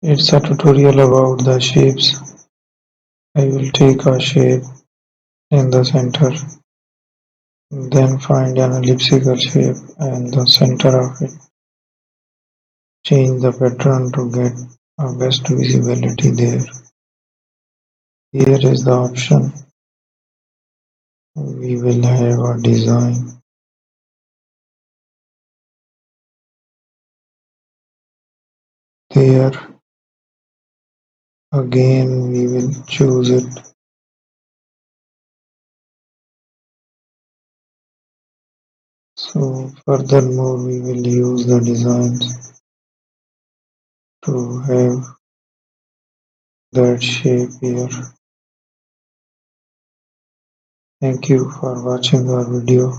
It's a tutorial about the shapes. I will take a shape in the center, then find an elliptical shape in the center of it. Change the pattern to get a best visibility there. Here is the option. We will have a design. There again we will choose it. So furthermore we will use the designs to have that shape here. Thank you for watching our video.